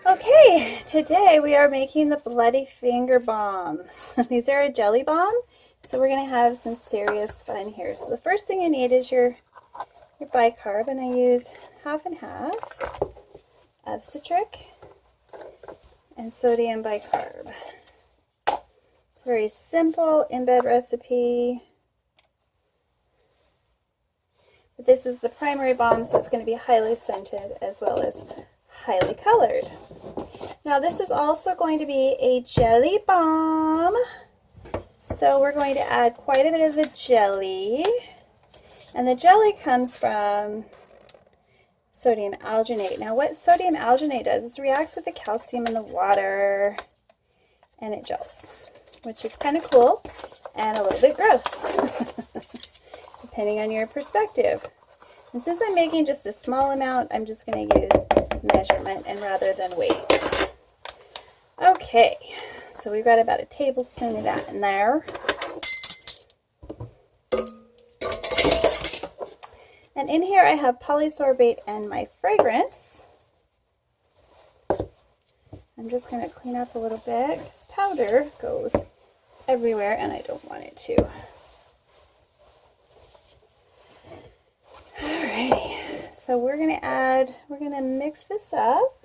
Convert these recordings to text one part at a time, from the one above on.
Okay, today we are making the bloody finger bombs. These are a jelly bomb, so we're going to have some serious fun here. So the first thing you need is your bicarb, and I use half and half of citric and sodium bicarb. It's a very simple in-bed recipe, but this is the primary bomb, so it's going to be highly scented as well as highly colored. Now this is also going to be a jelly bomb, so we're going to add quite a bit of the jelly, and the jelly comes from sodium alginate. Now what sodium alginate does is reacts with the calcium in the water and it gels, which is kind of cool and a little bit gross depending on your perspective. And since I'm making just a small amount, I'm just going to use measurement and rather than weight. Okay, so we've got about a tablespoon of that in there. And in here I have polysorbate and my fragrance. I'm just going to clean up a little bit because powder goes everywhere and I don't want it to. Alrighty, so we're going to mix this up.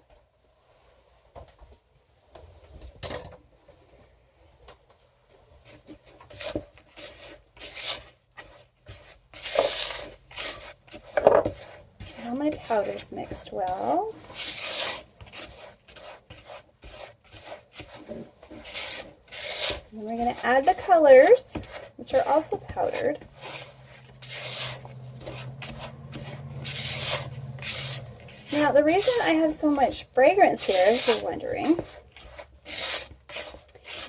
Now my powder's mixed well. And we're going to add the colors, which are also powdered. Now, the reason I have so much fragrance here, if you're wondering,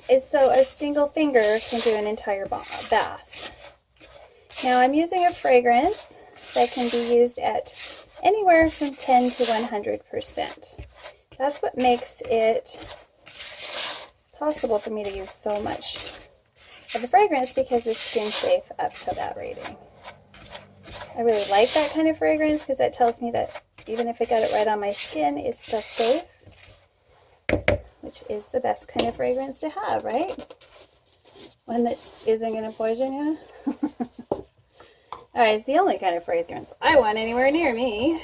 is so a single finger can do an entire bath. Now, I'm using a fragrance that can be used at anywhere from 10 to 100%. That's what makes it possible for me to use so much of the fragrance, because it's skin safe up to that rating. I really like that kind of fragrance because that tells me that even if I got it right on my skin, it's still safe, which is the best kind of fragrance to have, right? One that isn't going to poison you. Alright, it's the only kind of fragrance I want anywhere near me.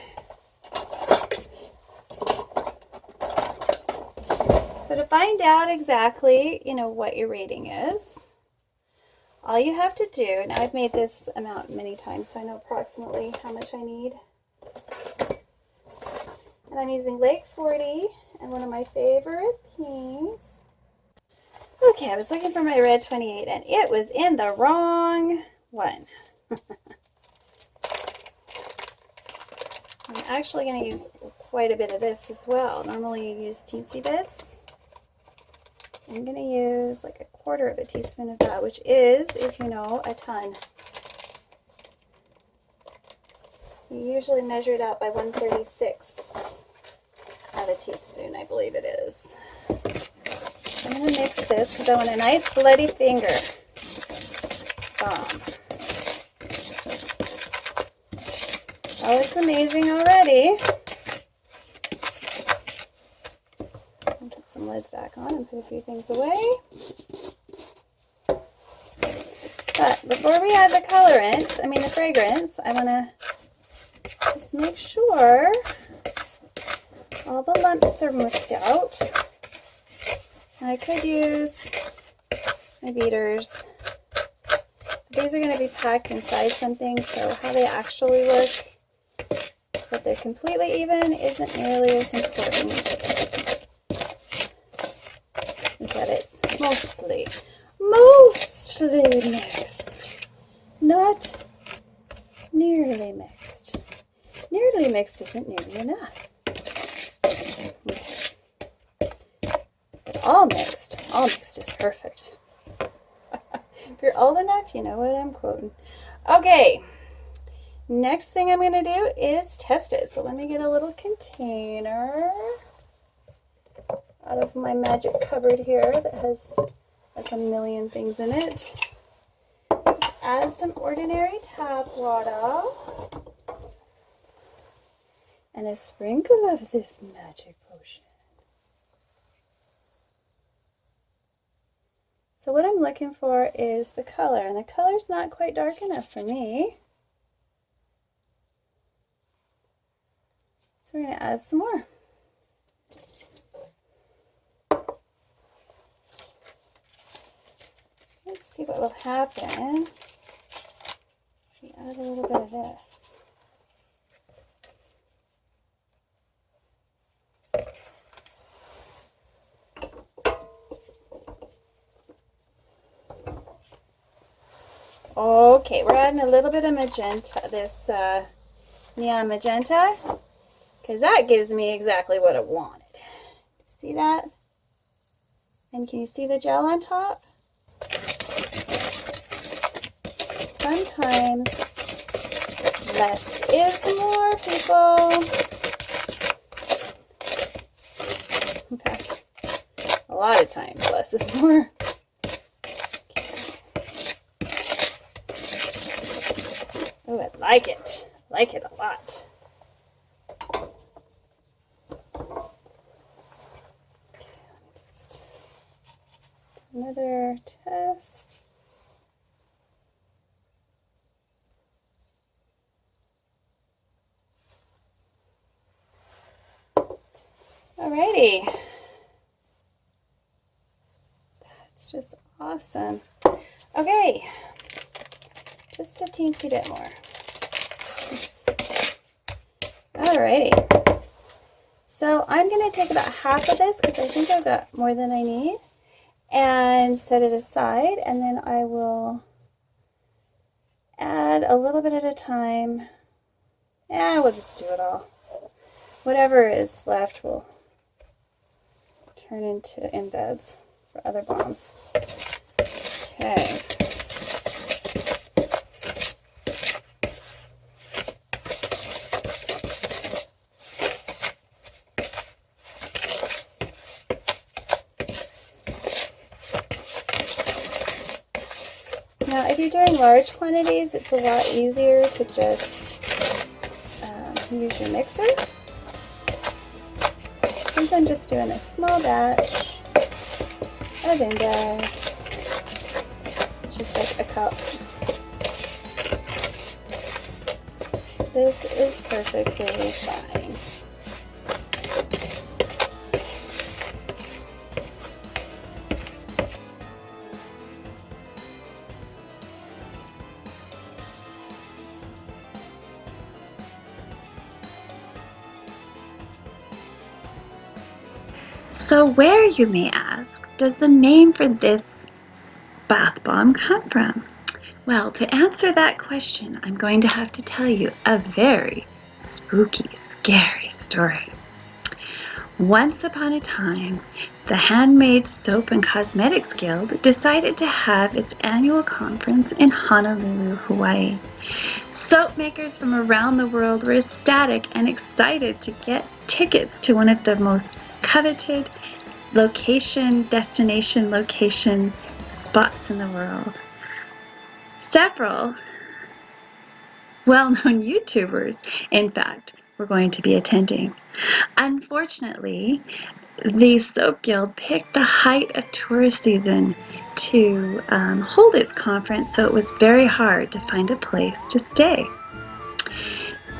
So to find out exactly, what your rating is, all you have to do, now I've made this amount many times, so I know approximately how much I need. And I'm using Lake 40 and one of my favorite pinks. Okay, I was looking for my red 28 and it was in the wrong one. I'm actually going to use quite a bit of this as well. Normally you use teensy bits. I'm going to use like a quarter of a teaspoon of that, which is, if you know, a ton. You usually measure it out by 1/36 of a teaspoon, I believe it is. I'm going to mix this because I want a nice bloody finger bomb. Oh, it's amazing already. I'll put some lids back on and put a few things away. But before we add the colorant, the fragrance, I want to just make sure all the lumps are moved out. I could use my beaters. These are going to be packed inside something, so how they actually look, that they're completely even, isn't nearly as important as that it's mostly mixed, not nearly mixed. Nearly mixed isn't nearly enough. But all mixed is perfect. If you're old enough, you know what I'm quoting. Okay, next thing I'm going to do is test it. So let me get a little container out of my magic cupboard here that has like a million things in it. Add some ordinary tap water and a sprinkle of this magic potion. So what I'm looking for is the color, and the color's not quite dark enough for me. So we're going to add some more. Let's see what will happen if we add a little bit of this. Okay, we're adding a little bit of magenta, this neon magenta, because that gives me exactly what I wanted. See that? And can you see the gel on top? Sometimes less is more, people. In fact, a lot of times less is more. Oh, I like it. I like it a lot. Okay, let me just do another test. Alrighty. That's just awesome. Okay. Just a teensy bit more. Alrighty. So I'm going to take about half of this because I think I've got more than I need and set it aside, and then I will add a little bit at a time. Yeah, we'll just do it all. Whatever is left will turn into embeds for other bombs. Okay. Now, if you're doing large quantities, it's a lot easier to just use your mixer. Since I'm just doing a small batch of embeds, just like a cup, this is perfectly fine. So where, you may ask, does the name for this bath bomb come from? Well, to answer that question, I'm going to have to tell you a very spooky, scary story. Once upon a time, the Handmade Soap and Cosmetics Guild decided to have its annual conference in Honolulu, Hawaii. Soap makers from around the world were ecstatic and excited to get tickets to one of the most coveted destination location spots in the world. Several well-known YouTubers, in fact, were going to be attending. Unfortunately, the Soap Guild picked the height of tourist season to hold its conference, so it was very hard to find a place to stay.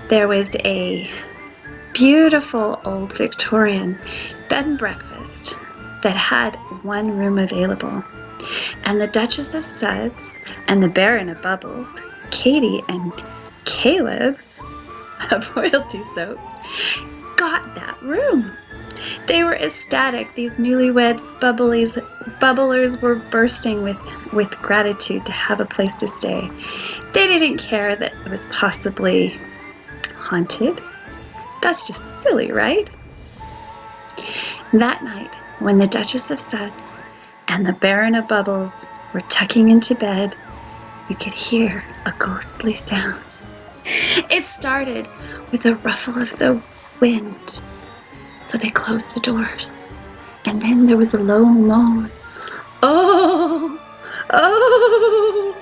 There was a beautiful old Victorian bed and breakfast that had one room available, and the Duchess of Suds and the Baron of Bubbles, Katie and Caleb of Royalty Soaps, got that room. They were ecstatic. These newlyweds bubblers were bursting with gratitude to have a place to stay. They didn't care that it was possibly haunted. That's just silly, right? That night, when the Duchess of Suds and the Baron of Bubbles were tucking into bed, you could hear a ghostly sound. It started with a ruffle of the wind, so they closed the doors, and then there was a low moan. Oh, oh,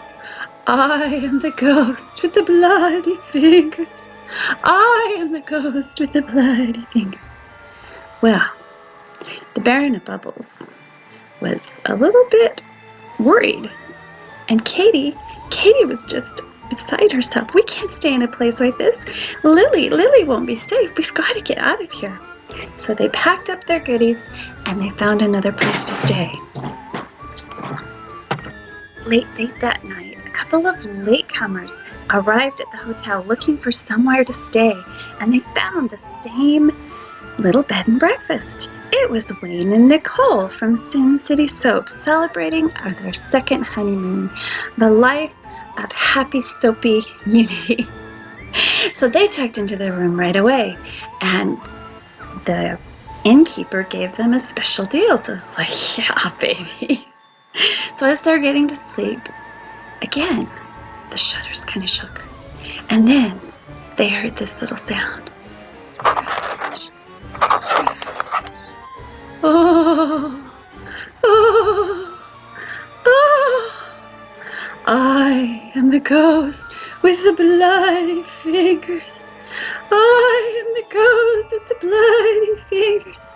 I am the ghost with the bloody fingers. I am the ghost with the bloody fingers. Well, the Baron of Bubbles was a little bit worried. And Katie was just beside herself. We can't stay in a place like this. Lily won't be safe. We've got to get out of here. So they packed up their goodies and they found another place to stay. Late that night, a couple of latecomers arrived at the hotel looking for somewhere to stay, and they found the same little bed and breakfast. It was Wayne and Nicole from Sin City Soap celebrating their second honeymoon, the life of happy soapy unity. So they checked into their room right away, and the innkeeper gave them a special deal. So it's like, yeah, baby. So as they're getting to sleep, again, the shutters kind of shook. And then they heard this little sound. Scratch, scratch. Oh, oh, oh. I am the ghost with the bloody fingers. I am the ghost with the bloody fingers.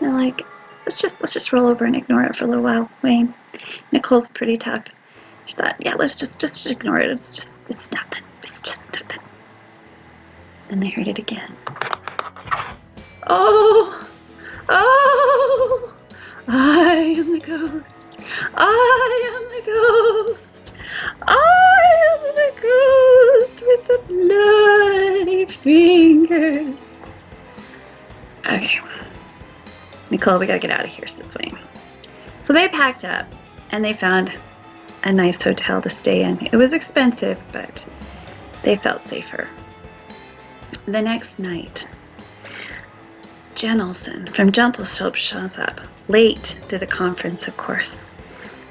They're like, let's just roll over and ignore it for a little while, Wayne. Nicole's pretty tough. She thought, yeah, let's just ignore it. It's nothing. It's just nothing. Then they heard it again. Oh, oh, I am the ghost. I am the ghost. I am the ghost with the bloody fingers. Okay. Nicole, we gotta get out of here, says Wayne. So they packed up and they found a nice hotel to stay in. It was expensive, but they felt safer. The next night, Jen Olson from Jentle Soap shows up, late to the conference, of course,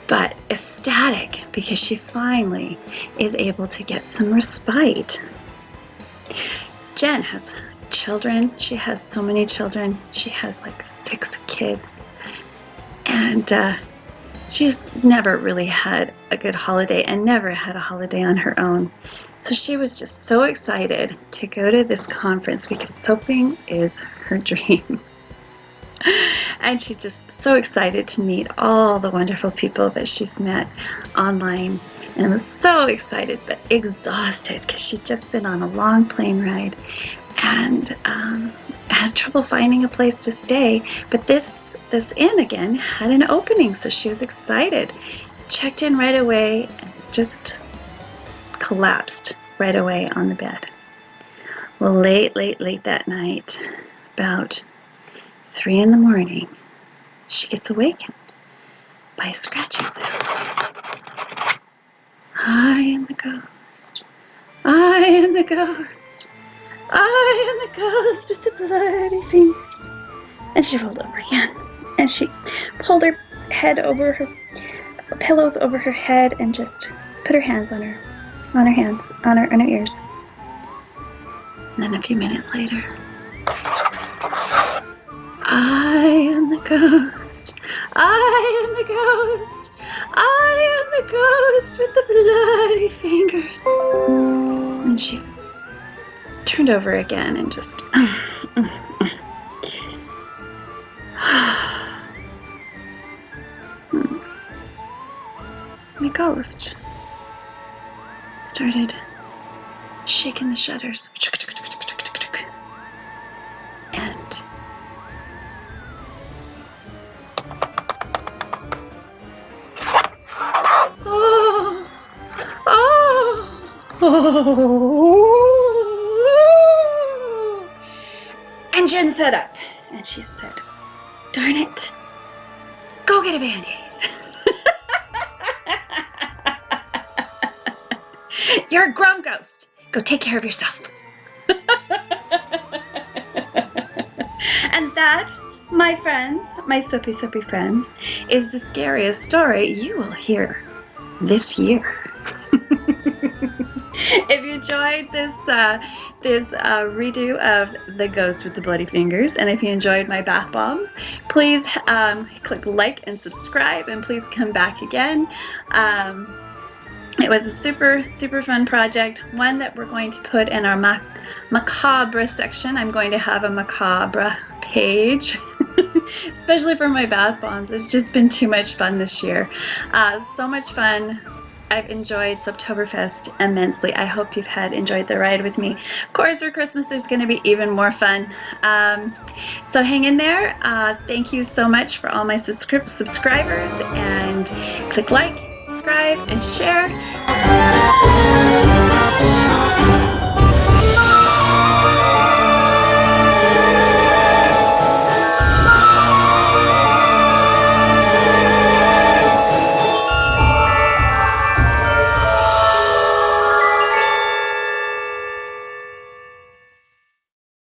but ecstatic because she finally is able to get some respite. Jen has children. She has so many children. She has like 6 kids. And she's never really had a good holiday and never had a holiday on her own. So she was just so excited to go to this conference because soaping is her dream. And she's just so excited to meet all the wonderful people that she's met online. And was so excited but exhausted because she'd just been on a long plane ride and had trouble finding a place to stay. But this inn again had an opening, so she was excited. Checked in right away and just collapsed right away on the bed. Well, late that night, about 3 in the morning, she gets awakened by a scratching sound. I am the ghost. I am the ghost. I am the ghost with the bloody fingers. And she rolled over again. And she pulled her head over her pillows over her head and just put her hands on her ears. And then a few minutes later, I am the ghost. I am the ghost. I am the ghost with the bloody fingers. And she turned over again and just the ghost started shaking the shutters. And and Jen sat up and she said, darn it, go get a Band-Aid. You're a grown ghost. Go take care of yourself. And that, my friends, my soapy friends, is the scariest story you will hear this year. If you enjoyed this redo of The Ghost with the Bloody Fingers, and if you enjoyed my bath bombs, please click like and subscribe, and please come back again. It was a super fun project, one that we're going to put in our macabre section. I'm going to have a macabre page especially for my bath bombs. It's just been too much fun this year. So much fun. I've enjoyed Soaptoberfest immensely. I hope you've enjoyed the ride with me. Of course, for Christmas, there's going to be even more fun. So hang in there. Thank you so much for all my subscribers, and click like, subscribe, and share.